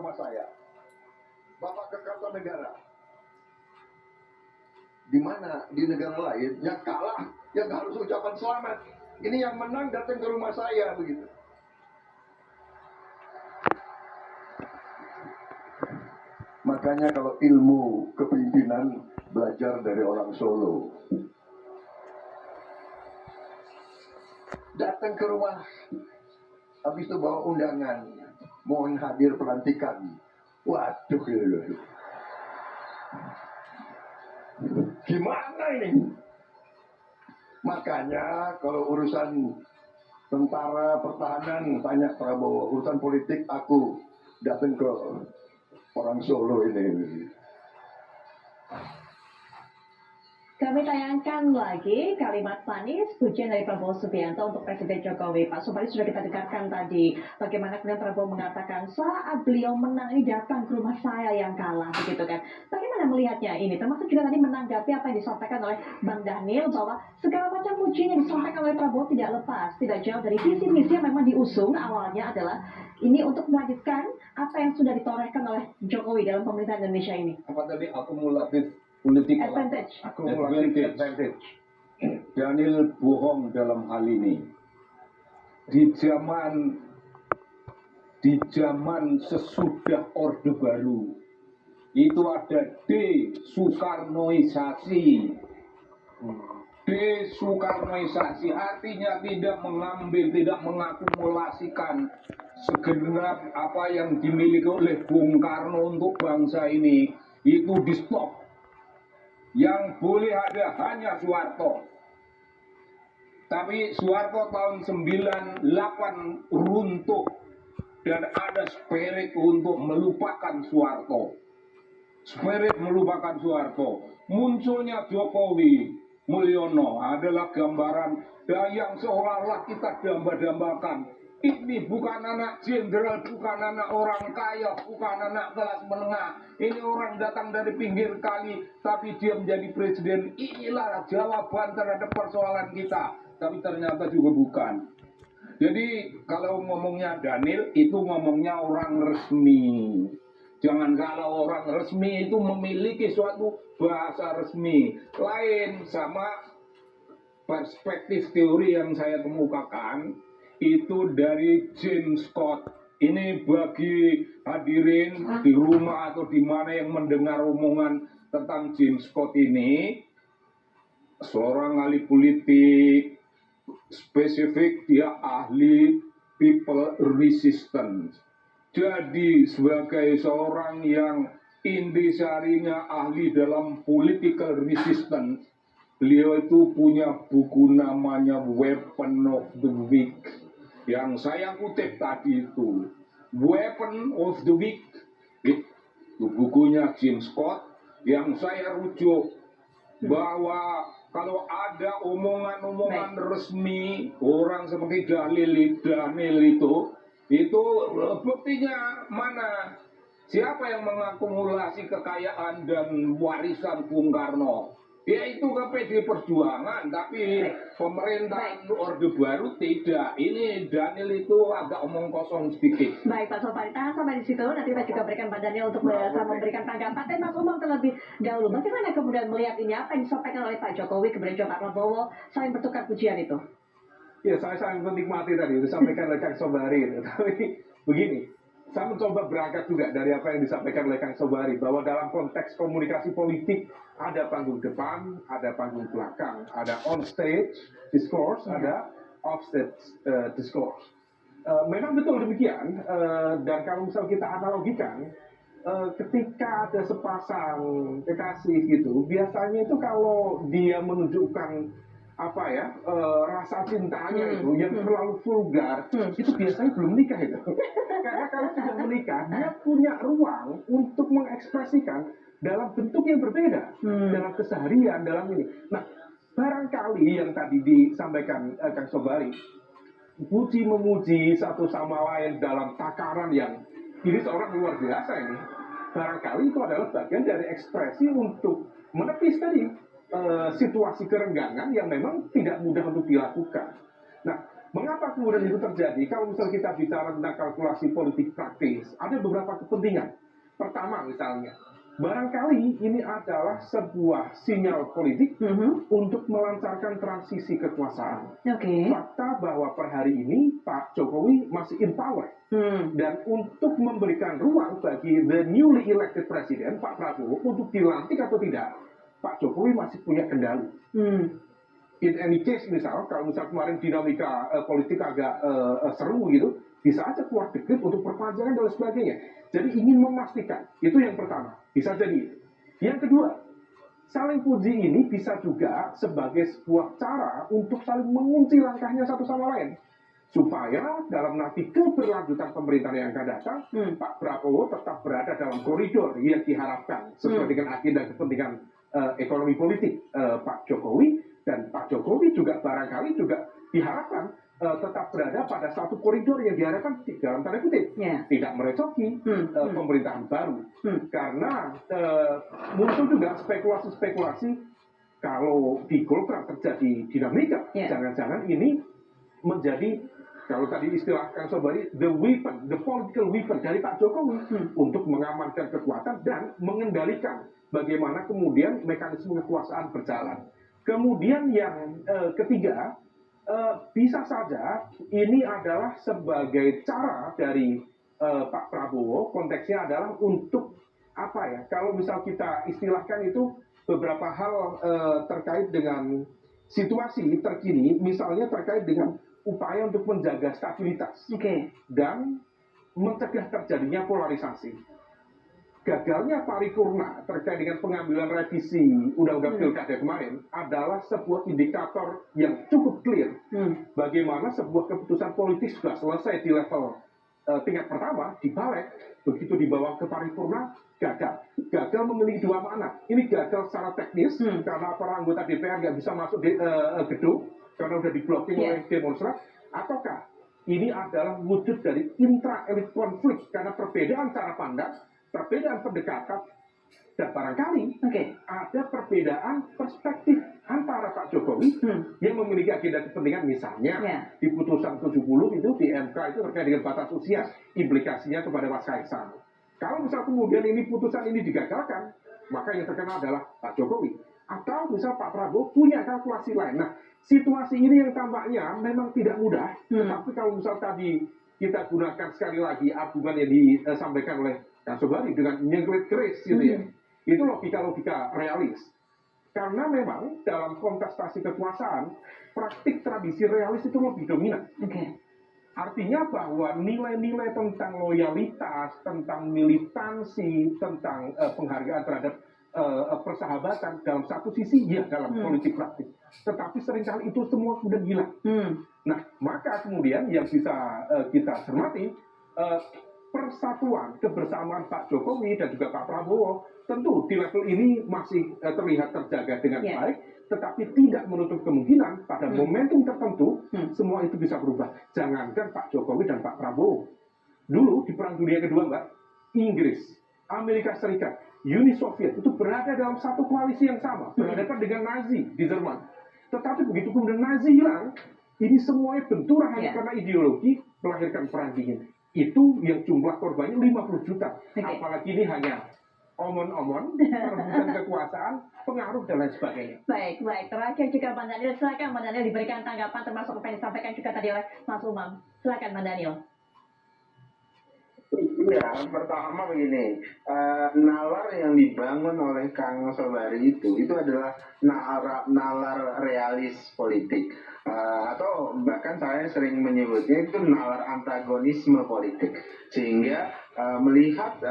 rumah saya. Bapak ke Kartanegara. Di mana di negara lain yang kalah, yang harus ucapan selamat. Ini yang menang datang ke rumah saya begitu. Makanya kalau ilmu kepemimpinan belajar dari orang Solo. Datang ke rumah, habis itu bawa undangan, mohon hadir pelantikan. Waduh, gimana ini? Makanya kalau urusan tentara pertahanan tanya Prabowo, urusan politik aku datang ke orang Solo ini. Kami tayangkan lagi kalimat manis pujian dari Prabowo Subianto untuk Presiden Jokowi. Pak Sobari sudah kita dengarkan tadi bagaimana kemudian Prabowo mengatakan saat beliau menang ini datang ke rumah saya yang kalah, begitu kan? Bagaimana melihatnya ini? Termasuk juga tadi menanggapi apa yang disampaikan oleh Bang Daniel bahwa segala macam pujian yang disampaikan oleh Prabowo tidak lepas, tidak jauh dari visi misi yang memang diusung awalnya adalah ini untuk melanjutkan apa yang sudah ditorehkan oleh Jokowi dalam pemerintahan Indonesia ini. Apa tadi akumulatif politik advantage. Daniel bohong dalam hal ini. Di zaman sesudah Orde Baru itu ada desoekarnoisasi. Desoekarnoisasi artinya tidak mengambil, tidak mengakumulasikan segenap apa yang dimiliki oleh Bung Karno untuk bangsa ini. Itu di stop. Yang boleh ada hanya Soeharto. Tapi Soeharto tahun 98 runtuh dan ada spirit untuk melupakan Soeharto. Spirit melupakan Soeharto. Munculnya Jokowi Mulyono adalah gambaran yang seolah-olah kita damba-dambakan. Ini bukan anak jenderal, bukan anak orang kaya, bukan anak kelas menengah. Ini orang datang dari pinggir kali, tapi dia menjadi presiden. Inilah jawaban terhadap persoalan kita. Tapi ternyata juga bukan. Jadi kalau ngomongnya Daniel, itu ngomongnya orang resmi. Jangan kalau orang resmi itu memiliki suatu bahasa resmi. Lain sama perspektif teori yang saya kemukakan. Itu dari James Scott. Ini bagi hadirin di rumah atau di mana yang mendengar omongan tentang James Scott ini, seorang ahli politik, spesifik dia ahli people resistance. Jadi sebagai seorang yang intisarinya ahli dalam political resistance, beliau itu punya buku namanya Weapon of the Weak. Yang saya kutip tadi itu, Weapon of the Weak. Itu bukunya James Scott yang saya rujuk bahwa kalau ada omongan-omongan resmi orang seperti Daniel itu buktinya mana? Siapa yang mengakumulasi kekayaan dan warisan Bung Karno? Ya itu ke PD Perjuangan, tapi pemerintahan Orde Baru tidak. Ini Daniel itu agak omong kosong sedikit. Baik Pak Sobari, tahan sampai di situ. Nanti kita juga berikan Pak Daniel untuk memberikan tanggapan. Tapi Mas Umam terlebih dahulu, bagaimana kemudian melihat ini apa yang disampaikan oleh Pak Jokowi kemudian Pak Prabowo saling bertukar pujian itu? Ya, saya sangat menikmati tadi disampaikan oleh Kang Sobari. Tapi begini, saya mencoba berangkat juga dari apa yang disampaikan oleh Kang Sobari, bahwa dalam konteks komunikasi politik ada panggung depan, ada panggung belakang, ada on stage discourse, ada off stage discourse. Memang betul demikian, dan kalau misal kita analogikan, ketika ada sepasang kekasih gitu, biasanya itu kalau dia menunjukkan rasa cintanya itu yang terlalu vulgar, itu biasanya belum nikah itu. Karena kalau sudah menikah, dia punya ruang untuk mengekspresikan dalam bentuk yang berbeda, dalam keseharian, dalam ini. Nah, barangkali yang tadi disampaikan Kang Sobari, puji-memuji satu sama lain dalam takaran yang ini seorang luar biasa ini, barangkali itu adalah bagian dari ekspresi untuk menepis tadi situasi kerenggangan yang memang tidak mudah untuk dilakukan. Nah, Mengapa kemudian itu terjadi? Kalau misalnya kita bicara tentang kalkulasi politik praktis, ada beberapa kepentingan. Pertama misalnya, barangkali ini adalah sebuah sinyal politik untuk melancarkan transisi kekuasaan. Oke. Fakta bahwa per hari ini Pak Jokowi masih in power. Dan untuk memberikan ruang bagi the newly elected president, Pak Prabowo, untuk dilantik atau tidak, Pak Jokowi masih punya kendali. In any case, kalau misal kemarin dinamika politik agak seru gitu, bisa aja keluar dekret untuk perpanjangan dan lain sebagainya. Jadi ingin memastikan, itu yang pertama, bisa jadi. Yang kedua, saling puji ini bisa juga sebagai sebuah cara untuk saling mengunci langkahnya satu sama lain. Supaya dalam nanti keberlanjutan pemerintahan yang akan datang, Pak Prabowo tetap berada dalam koridor yang diharapkan sesuai dengan agenda kepentingan ekonomi politik Pak Jokowi, dan Pak Jokowi juga barangkali juga diharapkan tetap berada pada satu koridor yang diharapkan dalam tanda kutip tidak merecoki pemerintahan baru. Karena muncul juga spekulasi-spekulasi kalau di Golkar terjadi dinamika, jangan-jangan ini menjadi, kalau tadi istilah Kang Sobari, the weapon, the political weapon dari Pak Jokowi untuk mengamankan kekuatan dan mengendalikan bagaimana kemudian mekanisme kekuasaan berjalan. Kemudian yang ketiga, bisa saja ini adalah sebagai cara dari Pak Prabowo, konteksnya adalah untuk apa ya, kalau misal kita istilahkan itu beberapa hal terkait dengan situasi terkini, misalnya terkait dengan upaya untuk menjaga stabilitas dan mencegah terjadinya polarisasi. Gagalnya paripurna terkait dengan pengambilan revisi Undang-Undang Pilkada kemarin adalah sebuah indikator yang cukup clear bagaimana sebuah keputusan politik sudah selesai di level tingkat pertama, dibalik, begitu dibawa ke paripurna, gagal. Gagal memiliki dua makna. Ini gagal secara teknis, karena para anggota DPR nggak bisa masuk di gedung, karena sudah diblokir oleh demonstran, ataukah ini adalah wujud dari intra-elit konflik, karena perbedaan cara pandang, perbedaan pendekatan, dan barangkali ada perbedaan perspektif antara Pak Jokowi yang memiliki agenda kepentingan, misalnya di putusan 70 itu di MK itu terkait dengan batas usia, implikasinya kepada Mas Kaisang. Kalau misal kemudian ini putusan ini digagalkan, maka yang terkena adalah Pak Jokowi. Atau misal Pak Prabowo punya kalkulasi lain. Nah, situasi ini yang tampaknya memang tidak mudah, tapi kalau misal tadi kita gunakan sekali lagi argumen yang disampaikan oleh Kang Sobari dengan nyengklit keris gitu ya, itu logika-logika realis. Karena memang dalam kontestasi kekuasaan, praktik tradisi realis itu lebih dominan. Artinya bahwa nilai-nilai tentang loyalitas, tentang militansi, tentang penghargaan terhadap persahabatan dalam satu sisi ya dalam politik praktik, tetapi seringkali itu semua sudah hilang. Nah, maka kemudian yang bisa kita cermati, persatuan kebersamaan Pak Jokowi dan juga Pak Prabowo tentu di level ini masih terlihat terjaga dengan baik, tetapi tidak menutup kemungkinan pada momentum tertentu semua itu bisa berubah. Jangankan Pak Jokowi dan Pak Prabowo, dulu di Perang Dunia Kedua, Mbak, Inggris, Amerika Serikat, Uni Soviet itu berada dalam satu koalisi yang sama, berhadapan dengan Nazi di Jerman. Tetapi begitu kemudian Nazi hilang, ini semuanya benturan hanya karena ideologi, melahirkan perang dingin. Itu yang jumlah korbannya 50 juta. Apalagi ini hanya omon-omon, perebutan kekuasaan, pengaruh dan lain sebagainya. Baik. Terakhir juga Bang Daniel, silakan Bang Daniel diberikan tanggapan termasuk apa yang disampaikan juga tadi oleh Mas Umam. Silakan Bang Daniel. Ya, pertama begini, nalar yang dibangun oleh Kang Sobari itu adalah nalar realis politik, atau bahkan saya sering menyebutnya itu nalar antagonisme politik, sehingga melihat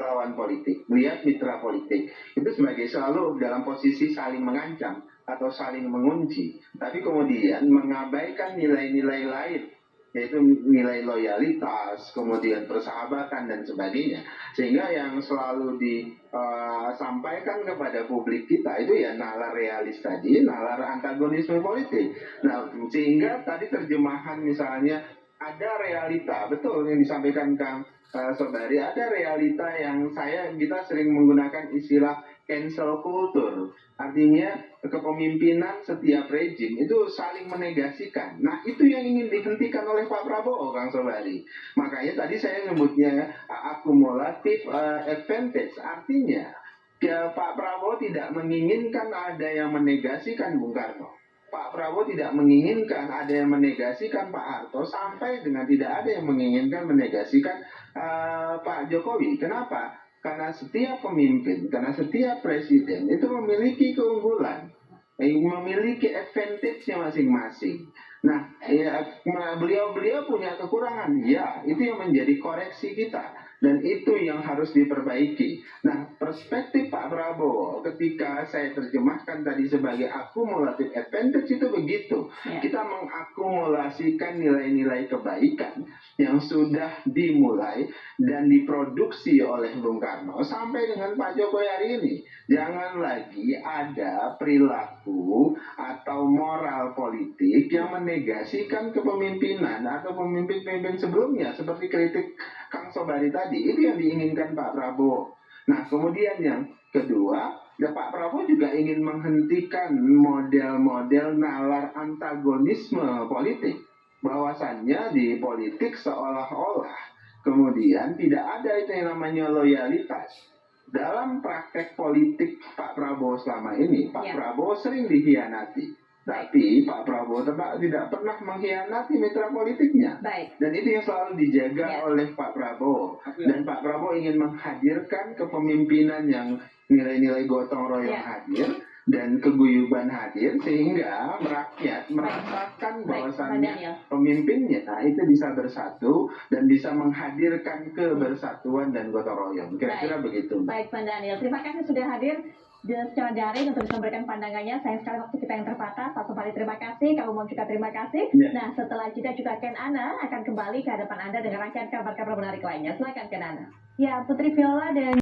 lawan politik, melihat mitra politik itu sebagai selalu dalam posisi saling mengancam atau saling mengunci, tapi kemudian mengabaikan nilai-nilai lain, yaitu nilai loyalitas, kemudian persahabatan dan sebagainya. Sehingga yang selalu disampaikan kepada publik kita itu ya nalar realis tadi, nalar antagonisme politik. Nah, sehingga tadi terjemahan misalnya ada realita, betul yang disampaikan Kang Sobari, ada realita yang kita sering menggunakan istilah cancel culture. Artinya kepemimpinan setiap rejim itu saling menegasikan. Nah, itu yang ingin dihentikan oleh Pak Prabowo, Kang Sobari. Makanya tadi saya nyebutnya akumulatif advantage. Artinya Pak Prabowo tidak menginginkan ada yang menegasikan Bung Karno. Pak Prabowo tidak menginginkan ada yang menegasikan Pak Harto, sampai dengan tidak ada yang menginginkan menegasikan Pak Jokowi. Kenapa? Karena setiap pemimpin, karena setiap presiden itu memiliki keunggulan, memiliki advantage-nya masing-masing. Nah, ya, beliau punya kekurangan, ya, itu yang menjadi koreksi kita. Dan itu yang harus diperbaiki. Nah, perspektif Pak Prabowo ketika saya terjemahkan tadi sebagai akumulatif advantage itu begitu. Kita mengakumulasikan nilai-nilai kebaikan yang sudah dimulai dan diproduksi oleh Bung Karno sampai dengan Pak Jokowi hari ini. Jangan lagi ada perilaku atau moral politik yang menegasikan kepemimpinan atau pemimpin-pemimpin sebelumnya, seperti kritik Kang Sobari tadi. Itu yang diinginkan Pak Prabowo. Nah, kemudian yang kedua, ya, Pak Prabowo juga ingin menghentikan model-model nalar antagonisme politik. Bahwasannya di politik seolah-olah kemudian tidak ada itu yang namanya loyalitas. Dalam praktek politik Pak Prabowo selama ini, Pak Prabowo sering dikhianati. Tapi Pak Prabowo tidak pernah mengkhianati mitra politiknya. Dan itu yang selalu dijaga oleh Pak Prabowo. Dan Pak Prabowo ingin menghadirkan kepemimpinan yang nilai-nilai gotong royong hadir dan keguyuban hadir, sehingga rakyat merasakan bahwasannya pemimpinnya itu bisa bersatu dan bisa menghadirkan kebersatuan dan gotong royong. Kira-kira begitu. Baik, Pak Daniel. Terima kasih sudah hadir secara daring untuk memberikan pandangannya. Sayang sekali waktu kita yang terbatas. Pak Sobari terima kasih, Kak Umum juga terima kasih. Nah, setelah jeda juga Ken Ana akan kembali ke hadapan Anda dengan rangkaian kabar-kabar menarik lainnya. Silakan Ken Ana. Ya, Putri Viola dan